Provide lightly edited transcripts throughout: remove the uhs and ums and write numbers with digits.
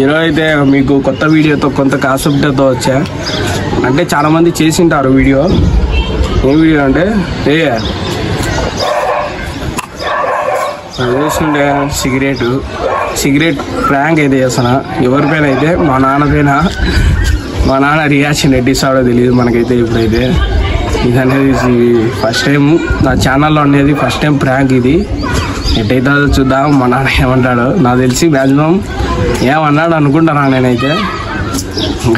ఈరోజు అయితే మీకు కొత్త వీడియోతో కొంత కాన్సెప్ట్తో వచ్చా. అంటే చాలామంది చేసింటారు వీడియో. ఏ వీడియో అంటే చూసుకుంటే సిగరెట్ ప్రాంక్ అయితే చేస్తున్నా. ఎవరిపైన అయితే మా నాన్న రియాక్షన్ ఎట్టిస్తాడో తెలియదు మనకైతే. ఇప్పుడైతే ఇది అనేది ఫస్ట్ టైం నా ఛానల్లో ఉండేది, ఫస్ట్ టైం ప్రాంక్ ఇది. ఎట్టయితే చూద్దాం మా నాన్న ఏమంటాడో. నాకు తెలిసి మ్యాక్సిమం ఏమన్నాడు అనుకుంటాను నేనైతే.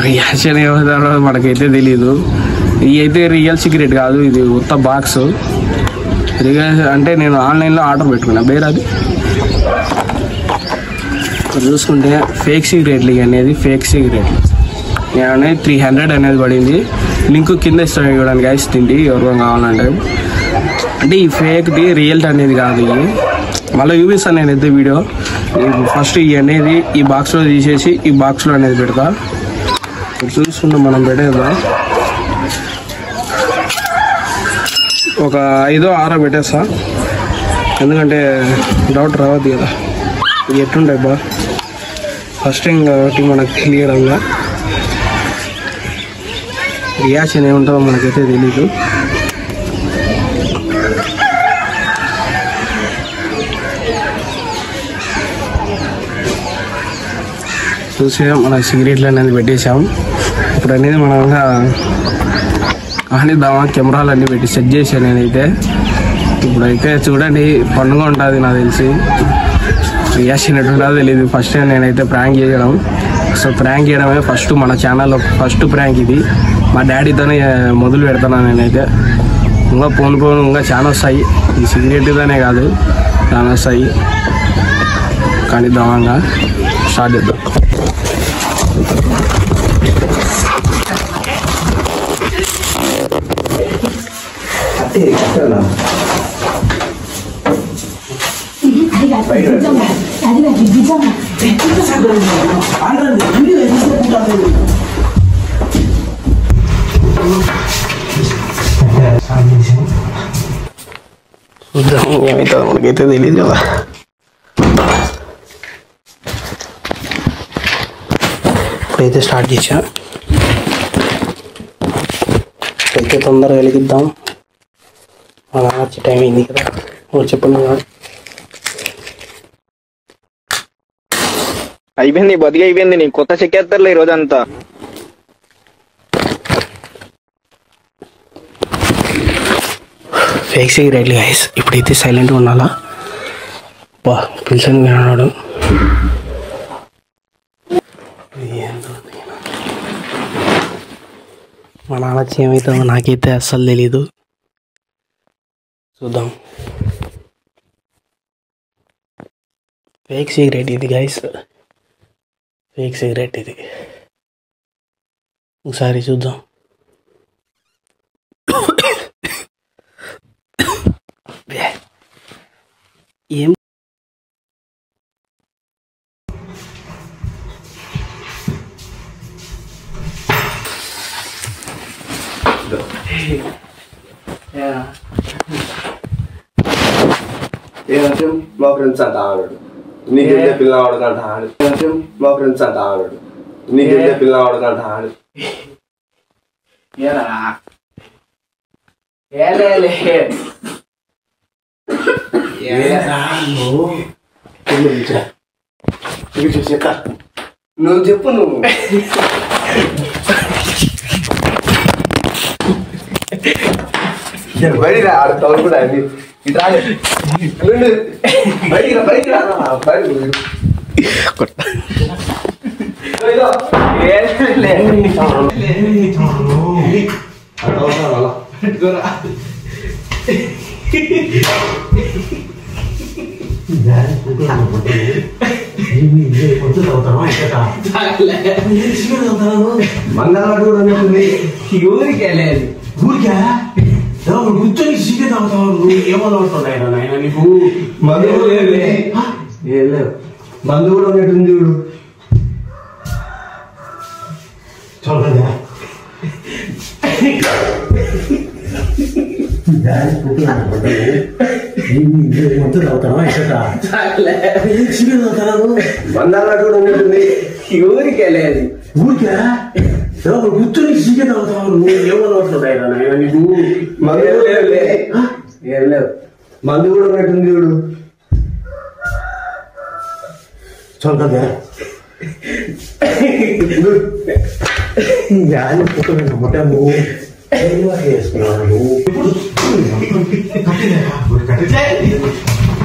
రియాక్షన్ ఏమవుతాడో మనకైతే తెలీదు. ఇది అయితే రియల్ సిగరెట్ కాదు, ఇది ఉత్త బాక్స్. అంటే నేను ఆన్లైన్లో ఆర్డర్ పెట్టుకున్నా బేరాది. చూసుకుంటే ఫేక్ సిగరెట్లు అనేది, ఫేక్ సిగరెట్లు అనేది 300 అనేది పడింది. లింక్ కింద ఇస్తాను చూడండి గైస్, తిండి ఎవరికో కావాలంటే. అంటే ఈ ఫేక్ది రియల్టీ అనేది కాదు. ఇది మళ్ళీ చూపిస్తాను నేనైతే వీడియో. ఫస్ట్ ఈ అనేది ఈ బాక్స్లో తీసేసి ఈ బాక్స్లో అనేది పెడతా. చూసుకుంటాం మనం పెట్టేద్దాం. ఒక 5-6 పెట్టేస్తా, ఎందుకంటే డౌట్ రావద్దు కదా ఇది ఎట్లుంటాయి బా. ఫస్ట్ టైం కాబట్టి మనకు తెలియడంగా రియాక్షన్ ఏముంటుందో మనకైతే తెలీదు. చూసే మన సిగరెట్లు అనేది పెట్టేసాం. ఇప్పుడు అనేది మనం కానిద్దామా, కెమెరాలు అన్నీ పెట్టి సెట్ చేశాను నేనైతే. ఇప్పుడైతే చూడండి పండుగ ఉంటుంది నాకు తెలిసి. రియాక్షన్ ఎట్లుంటుందో తెలియదు. ఫస్ట్ టైం నేనైతే ప్రాంక్ చేయడం. సో ప్రాంక్ చేయడమే ఫస్ట్ మన ఛానల్లో ఫస్ట్ ప్రాంక్ ఇది. మా డాడీతోనే మొదలు పెడతాను నేనైతే. ఇంకా పోను ఇంకా చాలా వస్తాయి. ఈ సిగరెట్తోనే కాదు చాలా వస్తాయి. కానీ దమంగా స్టార్ట్ చేద్దాం. చూద్దాం ఏమవుతుందో మనకైతే తెలియదు కదా. ఇప్పుడైతే స్టార్ట్ చేసా. అయితే తొందరగా వెలిగిద్దాం. మన వచ్చే టైం అయింది కదా. చెప్పండి అయిపోయింది, బతికి అయిపోయింది. నీ కొత్త చెక్కేస్తారులే ఈ రోజంతా. ఫేక్ సిగరెట్లు గైస్. ఇప్పుడైతే సైలెంట్గా ఉండాలా. బా పిలిచాను విన్నాడు. మా నాన్న వచ్చి ఏమవుతుందో నాకైతే అస్సలు తెలీదు. చూద్దాం. ఫేక్ సిగరెట్ ఇది గైస్, ఫేక్ సిగరెట్ ఇది. ఒకసారి చూద్దాం. ఏం మా ఫ్రెండ్స్ అంట ఆడాడు, నీకెళ్ళే పిల్ల ఆడకంట ఆడు. మా ఫ్రెండ్స్ అంట ఆడాడు, నీకెళ్ళే పిల్ల ఆడకంట ఆడు. నువ్వు చెప్పు. నువ్వు బయట ఆడతావు కూడా అన్ని ఇట్లా బయటికి రా. మంగళవాడు కూడా అన్నట్టుంది. ఊరికే లేదు, ఊరికా కూర్చొని సిగరెట్ తాగుతావు. నువ్వు ఏమో అవుతున్నాయి నాయన నీకు. మందు కూడా లేదు, మందు కూడా ఉన్నట్టుంది చూడు. చూడదా మొత్తం తాగుతావా? ఇక్కడ సిగరెట్ తాగుతాను. మందాల కూడా ఉన్నట్టుంది. ఊరికే లేదు ఊరికా కూర్చొని సిగరెట్ తాగుతావు నువ్వు ఏమన్నట్టున్నాయినా నాయన నీకు ఏం లేదు మందు కూడా పెట్టింది చూడు చంకదా ഞാൻ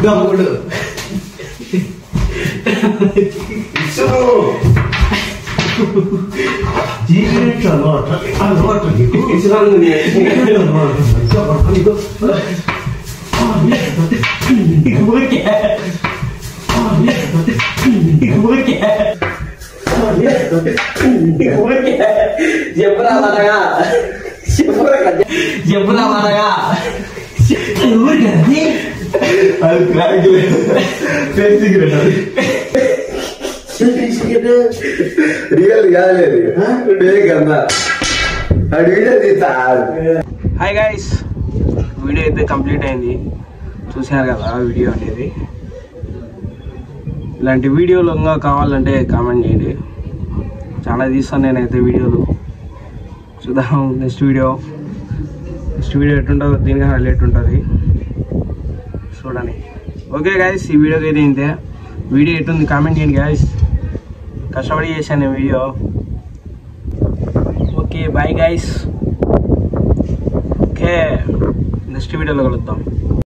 നമ്മുടെ రియల్ కాలేదు హాయ్ గైస్, వీడియో అయితే కంప్లీట్ అయింది. చూసారు కదా వీడియో అనేది. ఇలాంటి వీడియోలు ఇంకా కావాలంటే కామెంట్ చేయండి. చాలా తీస్తాను నేనైతే వీడియోలు. చూద్దాం నెక్స్ట్ వీడియో ఎట్టుంటుందో దీనికన్నా హైలైట్ ఉంటుంది చూడండి. ఓకే గైస్, ఈ వీడియోకి అయితే ఇంతే. వీడియో ఎట్టుంది కామెంట్ చేయండి గైస్. కష్టపడి చేశాను video. Okay bye guys. Okay next వీడియోలో కలుద్దాం.